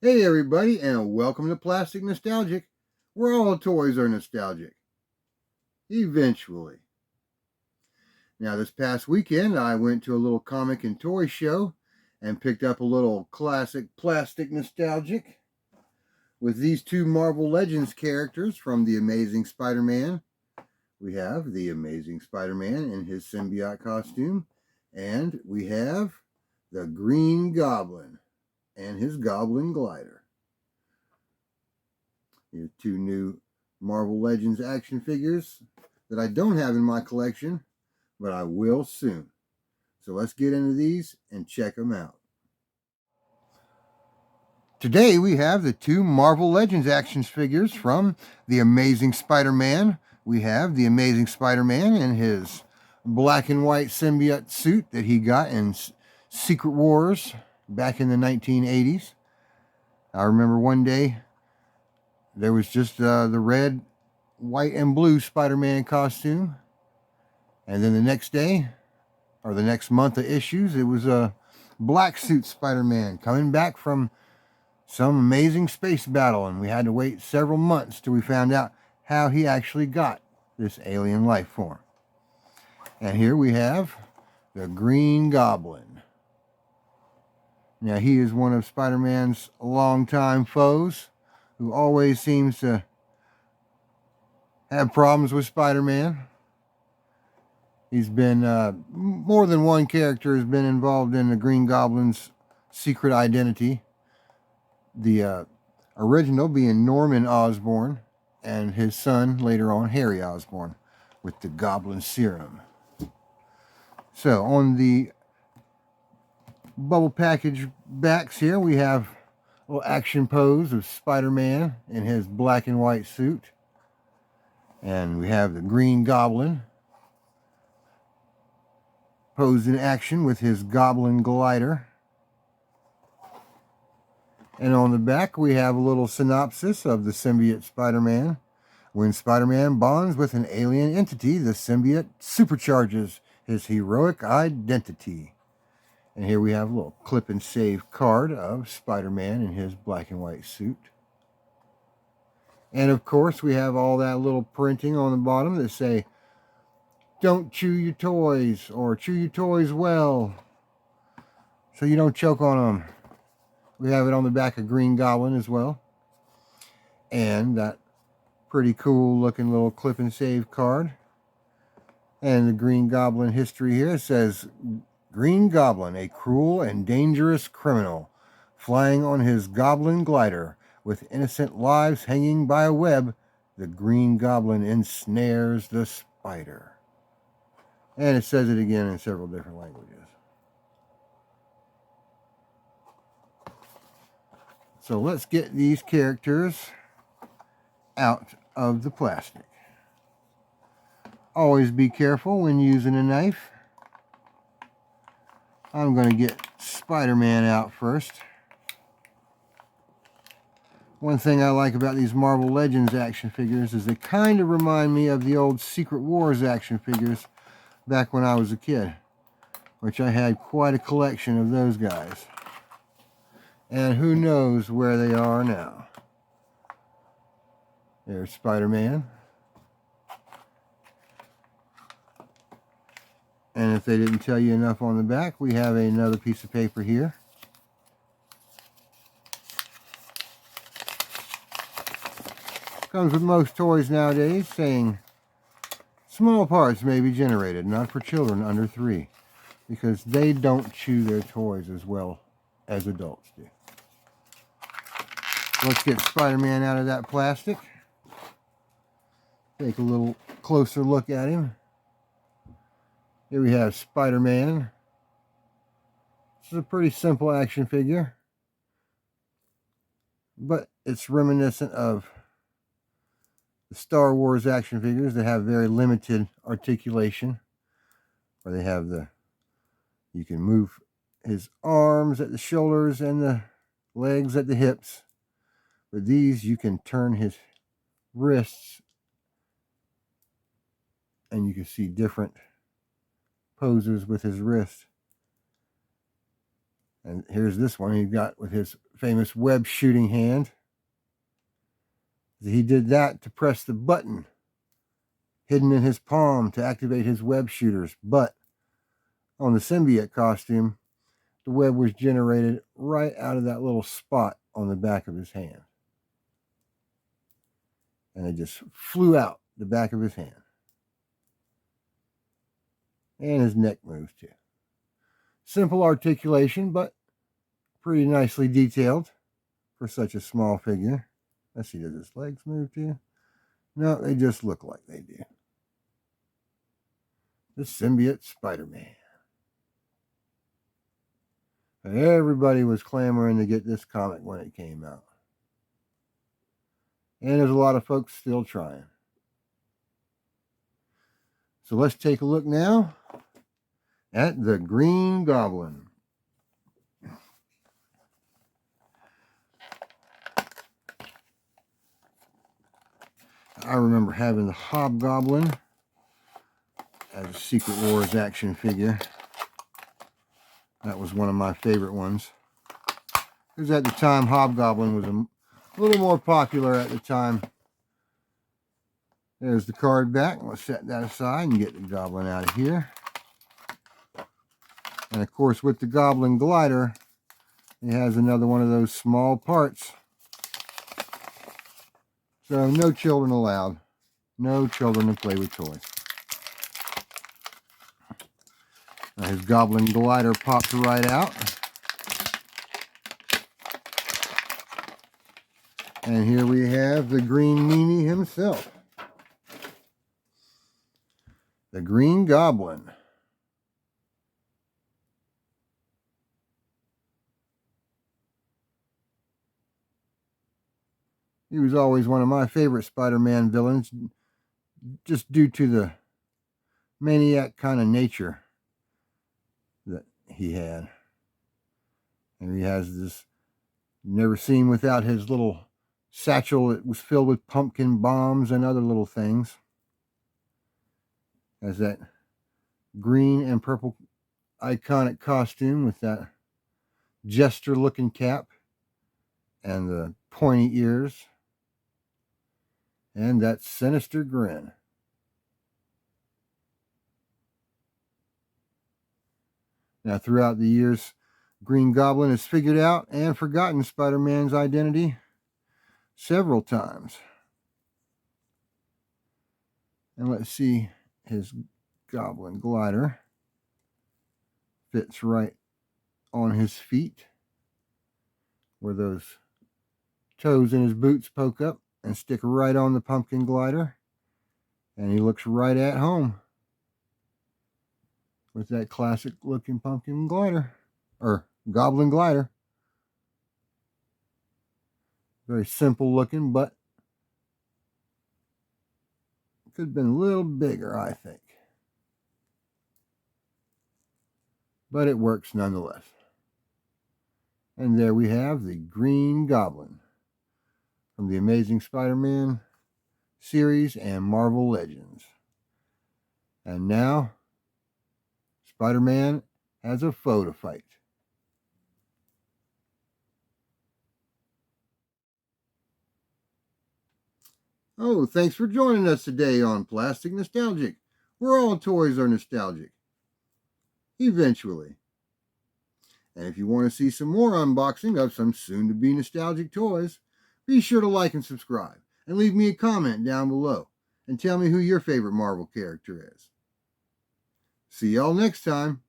Hey everybody, and welcome to Plastic Nostalgic, where all toys are nostalgic. Eventually. Now, this past weekend, I went to a little comic and toy show and picked up a little classic Plastic Nostalgic with these two Marvel Legends characters from The Amazing Spider-Man. We have The Amazing Spider-Man in his symbiote costume, and we have the Green Goblin and his Goblin glider. Here's two new Marvel Legends action figures that I don't have in my collection, but I will soon. So let's get into these and check them out. Today we have the two Marvel Legends action figures from The Amazing Spider-Man. We have The Amazing Spider-Man in his black and white symbiote suit that he got in Secret Wars back in the 1980s. I remember one day there was just the red, white, and blue Spider-Man costume. And then the next day, or the next month of issues, it was a black suit Spider-Man coming back from some amazing space battle. And we had to wait several months till we found out how he actually got this alien life form. And here we have the Green Goblin. Now, he is one of Spider-Man's longtime foes who always seems to have problems with Spider-Man. He's been, more than one character has been involved in the Green Goblin's secret identity. The original being Norman Osborn, and his son later on, Harry Osborn, with the Goblin Serum. So on the bubble package backs here, we have a little action pose of Spider-Man in his black and white suit. And we have the Green Goblin posed in action with his Goblin glider. And on the back, we have a little synopsis of the symbiote Spider-Man. When Spider-Man bonds with an alien entity, the symbiote supercharges his heroic identity. And here we have a little clip and save card of Spider-Man in his black and white suit. And of course, we have all that little printing on the bottom that say, "Don't chew your toys," or "Chew your toys well," so you don't choke on them. We have it on the back of Green Goblin as well. And that pretty cool looking little clip and save card. And the Green Goblin history here says, "Green Goblin, a cruel and dangerous criminal, flying on his Goblin glider with innocent lives hanging by a web, the Green Goblin ensnares the spider." And it says it again in several different languages. So let's get these characters out of the plastic. Always be careful when using a knife. I'm going to get Spider-Man out first. One thing I like about these Marvel Legends action figures is they kind of remind me of the old Secret Wars action figures back when I was a kid, which I had quite a collection of those guys. And who knows where they are now. There's Spider-Man. And if they didn't tell you enough on the back, we have another piece of paper here. Comes with most toys nowadays saying, "Small parts may be generated, not for children under 3, because they don't chew their toys as well as adults do." Let's get Spider-Man out of that plastic. Take a little closer look at him. Here we have Spider-Man. This is a pretty simple action figure, but it's reminiscent of the Star Wars action figures that have very limited articulation, where they have you can move his arms at the shoulders and the legs at the hips. But these, you can turn his wrists and you can see different poses with his wrist. And here's this one he got with his famous web shooting hand. He did that to press the button hidden in his palm to activate his web shooters. But on the symbiote costume, the web was generated right out of that little spot on the back of his hand. And it just flew out the back of his hand. And his neck moved too. Simple articulation, but pretty nicely detailed for such a small figure. Let's see, does his legs move too? No, they just look like they do. The Symbiote Spider-Man. Everybody was clamoring to get this comic when it came out. And there's a lot of folks still trying. So let's take a look now at the Green Goblin. I remember having the Hobgoblin as a Secret Wars action figure. That was one of my favorite ones. Because at the time, Hobgoblin was a little more popular at the time. There's the card back. Let's set that aside and get the Goblin out of here. And of course, with the Goblin glider, it has another one of those small parts. So no children allowed. No children to play with toys. His Goblin glider popped right out. And here we have the Green Meanie himself. The Green Goblin. He was always one of my favorite Spider-Man villains, just due to the maniac kind of nature that he had. And he has this, never seen without his little satchel that was filled with pumpkin bombs and other little things. Has that green and purple iconic costume with that jester looking cap and the pointy ears and that sinister grin. Now, throughout the years, Green Goblin has figured out and forgotten Spider-Man's identity several times. And let's see, his Goblin glider fits right on his feet, where those toes in his boots poke up and stick right on the pumpkin glider. And he looks right at home with that classic looking pumpkin glider, or Goblin glider. Very simple looking, but could have been a little bigger, I think. But it works nonetheless. And there we have the Green Goblin from the Amazing Spider-Man series and Marvel Legends. And now, Spider-Man has a foe to fight. Oh, thanks for joining us today on Plastic Nostalgic, where all toys are nostalgic. Eventually. And if you want to see some more unboxing of some soon-to-be nostalgic toys, be sure to like and subscribe, and leave me a comment down below, and tell me who your favorite Marvel character is. See y'all next time.